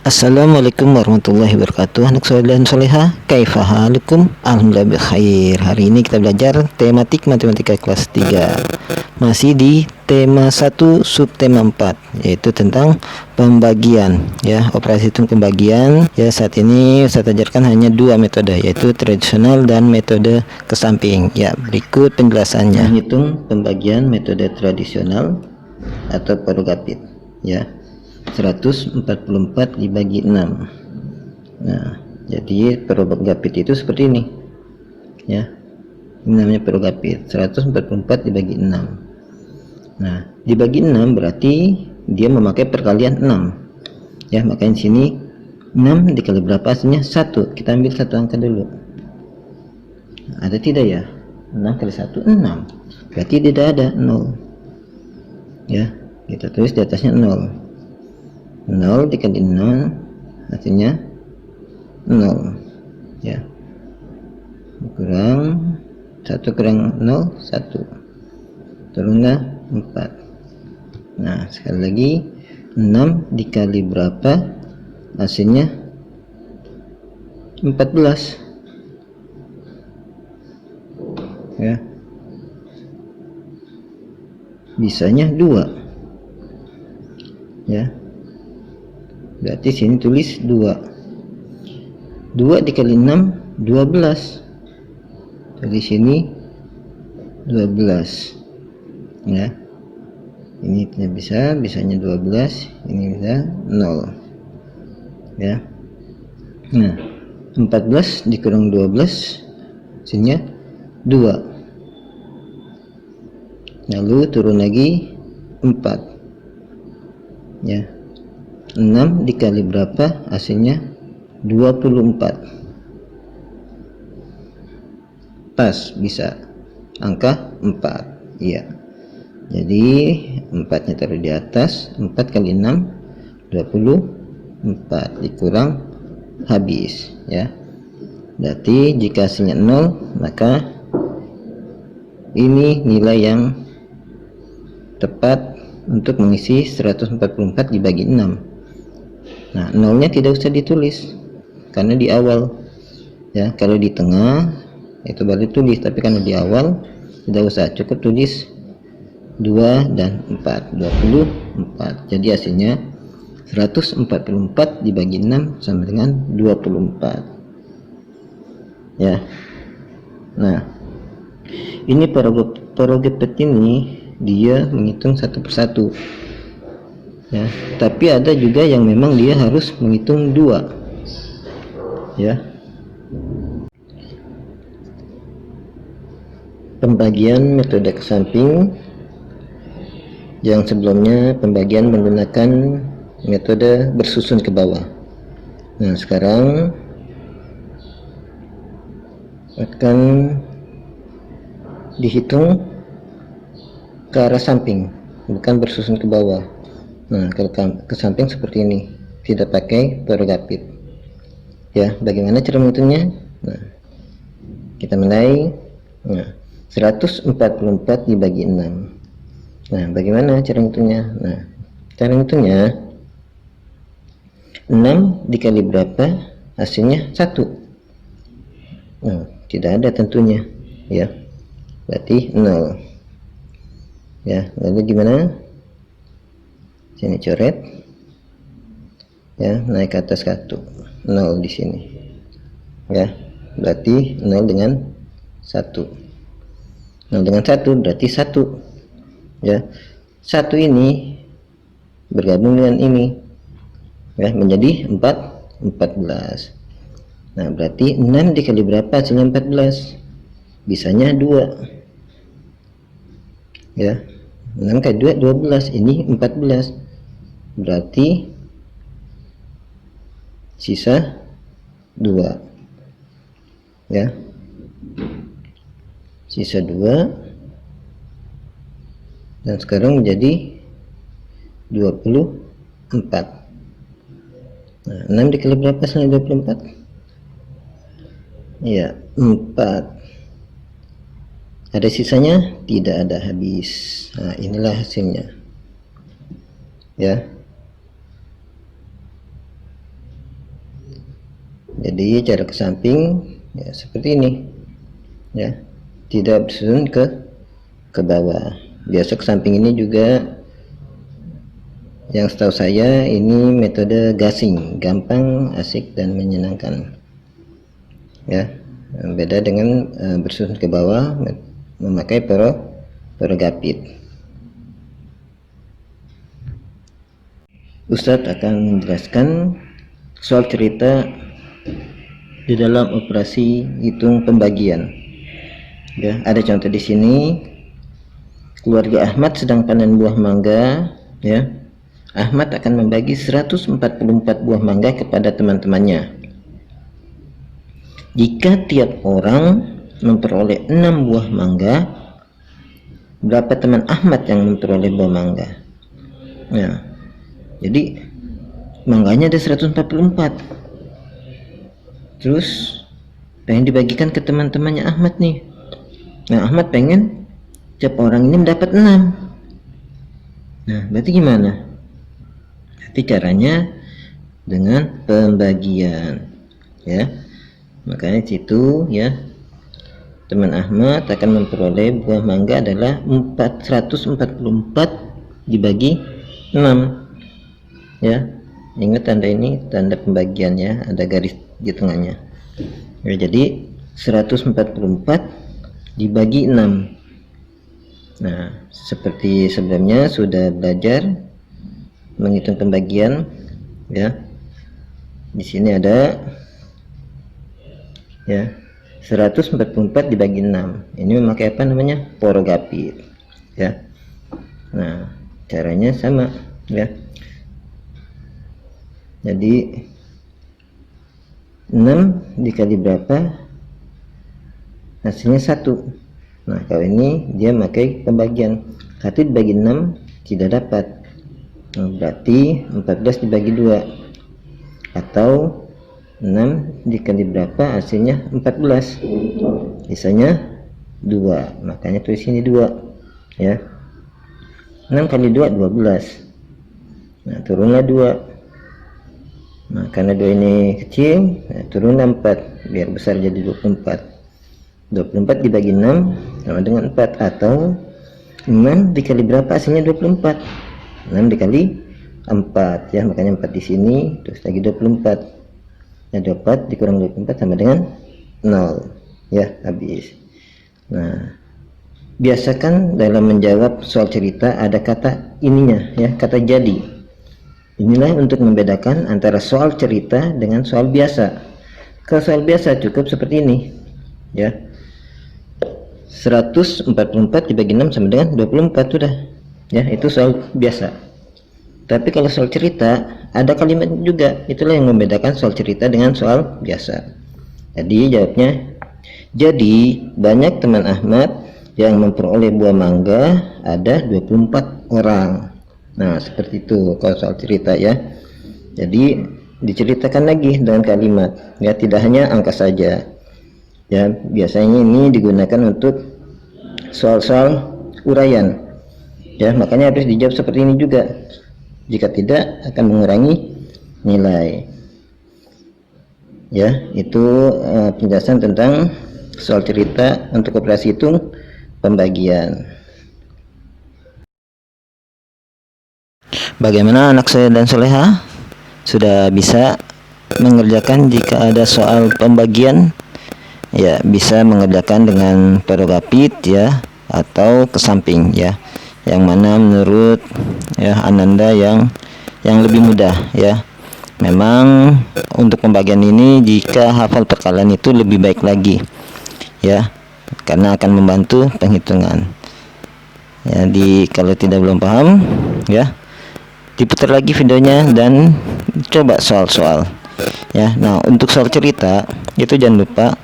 Assalamualaikum warahmatullahi wabarakatuh. Anak soleh dan soleha, kaifa halukum? Alhamdulillah bikhair. Hari ini kita belajar tematik matematika kelas 3. Masih di tema 1 subtema 4, yaitu tentang pembagian ya, operasi hitung pembagian. Ya, saat ini saya ajarkan hanya dua metode, yaitu tradisional dan metode kesamping. Ya, berikut penjelasannya. Menghitung pembagian metode tradisional atau Parugapit ya. 144 dibagi 6. Nah, jadi Parugapit itu seperti ini ya. Ini namanya Parugapit. 144 dibagi 6. Nah, dibagi 6 berarti dia memakai perkalian 6 ya, makanya sini 6 dikali berapa hasilnya? 1. Kita ambil satu angka dulu. Ada tidak ya? 6 kali 1 6. Berarti tidak ada 0 ya. Kita tulis di atasnya 0. 0 dikali 0 hasilnya 0 ya, kurang 1 kurang 0 1, turunlah 4. Nah, sekali lagi 6 dikali berapa hasilnya? 14 ya, bisanya 2 ya. Berarti sini tulis 2. 2 dikali 6 12. Dari sini 12 ya. Ini tidak bisa, bisanya 12, ini bisa 0 ya. Nah, 14 dikurang 12 hasilnya 2. Lalu turun lagi 4 ya. 6 dikali berapa hasilnya? 24. Pas, bisa angka 4 iya. Jadi 4 nya taruh di atas. 4 kali 6 24 dikurang habis ya. Berarti jika hasilnya 0, maka ini nilai yang tepat untuk mengisi 144 dibagi 6. Nah, nolnya tidak usah ditulis karena di awal ya. Kalau di tengah itu baru tulis, tapi karena di awal tidak usah, cukup tulis 2 dan 4, 24. Jadi hasilnya 144 dibagi 6 sama dengan 24 ya. Nah, ini Parugapit ini dia menghitung satu persatu ya, tapi ada juga yang memang dia harus menghitung 2 ya. Pembagian metode kesamping yang sebelumnya pembagian menggunakan metode bersusun ke bawah. Nah, sekarang akan dihitung ke arah samping, bukan bersusun ke bawah. Nah, kalau ke samping seperti ini, tidak pakai Parugapit ya. Bagaimana cara menghitungnya? Nah, kita mulai. Nah, 144 dibagi 6. Nah, bagaimana cara menghitungnya? Nah, cara menghitungnya 6 dikali berapa hasilnya? 1. Nah, tidak ada tentunya ya, berarti 0 ya. Lalu gimana? Sini coret ya, naik ke atas 1, 0 di sini ya. Berarti 0 dengan 1. 0 dengan 1 berarti 1 ya. 1 ini bergabung dengan ini ya, menjadi 14. Nah, berarti 6 dikali berapa hasilnya? 14. Bisanya 2 ya. 6 kali 2 12, ini 14. Berarti sisa 2 ya. Sisa 2 dan sekarang menjadi 24. Nah, 6 dikali berapa hasilnya? 24 ya, 4. Ada sisanya? Tidak ada, habis. Nah, inilah hasilnya ya. Jadi cara ke samping ya seperti ini ya, tidak bersusun ke bawah. Biasa ke samping ini juga, yang setahu saya ini metode gasing, gampang, asik, dan menyenangkan ya. Beda dengan bersusun ke bawah memakai porogapit. Ustadz akan menjelaskan soal cerita di dalam operasi hitung pembagian ya. Ada contoh di sini, keluarga Ahmad sedang panen buah mangga ya. Ahmad akan membagi 144 buah mangga kepada teman-temannya. Jika tiap orang memperoleh 6 buah mangga, berapa teman Ahmad yang memperoleh buah mangga? Ya, jadi mangganya ada 144. Terus pengen dibagikan ke teman-temannya Ahmad nih. Nah, Ahmad pengen tiap orang ini mendapat 6. Nah, berarti gimana? Berarti caranya dengan pembagian ya. Makanya situ ya, teman Ahmad akan memperoleh buah mangga adalah 444 dibagi 6 ya. Ingat tanda ini tanda pembagian ya, ada garis di tengahnya ya. Jadi 144 dibagi 6. Nah, seperti sebelumnya sudah belajar menghitung pembagian ya. Di sini ada ya, 144 dibagi 6. Ini memakai apa namanya? Porogapit ya. Nah, caranya sama ya. Jadi 6 dikali berapa? Hasilnya 1. Nah, kalau ini dia pakai pembagian. 1 dibagi 6 tidak dapat. Nah, berarti 14 dibagi 2 atau 6 dikali berapa? Hasilnya 14. Sisanya 2. Makanya tulis sini 2 ya. 6 kali 2 12. Nah, turunlah 2. Nah, karena 2 ini kecil, nah, turunlah 4 biar besar jadi 24. 24 dibagi 6 sama dengan 4, atau 6 dikali berapa? Hasilnya 24. 6 dikali 4 ya, makanya 4 di sini, terus lagi 24. Nah, 24 dikurang 24 sama dengan 0 ya, habis. Nah, biasakan dalam menjawab soal cerita ada kata ininya ya, kata jadi. Inilah untuk membedakan antara soal cerita dengan soal biasa. Kalau soal biasa cukup seperti ini ya, 144 dibagi 6 sama dengan 24 sudah ya, itu soal biasa. Tapi kalau soal cerita ada kalimat juga, itulah yang membedakan soal cerita dengan soal biasa. Jadi jawabnya, jadi banyak teman Ahmad yang memperoleh buah mangga ada 24 orang. Nah, seperti itu kalau soal cerita ya. Jadi diceritakan lagi dengan kalimat ya, tidak hanya angka saja ya. Biasanya ini digunakan untuk soal-soal uraian ya, makanya harus dijawab seperti ini juga. Jika tidak akan mengurangi nilai ya. Itu penjelasan tentang soal cerita untuk operasi hitung pembagian. Bagaimana anak saya dan soleha? Sudah bisa mengerjakan jika ada soal pembagian? Ya, bisa mengerjakan dengan porogapit ya, atau ke samping ya. Yang mana menurut ya Ananda yang lebih mudah ya. Memang untuk pembagian ini jika hafal perkalian itu lebih baik lagi ya, karena akan membantu penghitungan. Jadi kalau belum paham ya, diputar lagi videonya dan coba soal-soal ya. Nah, untuk soal cerita itu jangan lupa,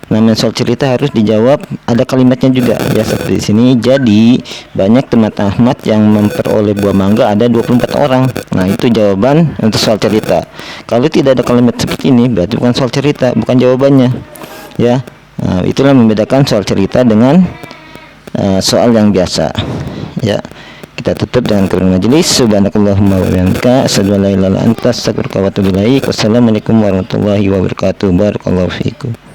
namanya soal cerita harus dijawab ada kalimatnya juga ya, seperti di sini. Jadi banyak teman Ahmad yang memperoleh buah mangga ada 24 orang. Nah, itu jawaban untuk soal cerita. Kalau tidak ada kalimat seperti ini berarti bukan soal cerita, bukan jawabannya ya. Nah, itulah membedakan soal cerita dengan soal yang biasa ya. kita tutup dengan kalimat majelis. Subhanakallahumma wa bihamdika asyhadu an la ilaha illa anta astaghfiruka wa atubu ilaik. Wassalamualaikum warahmatullahi wabarakatuh. Barakallahu fiikum.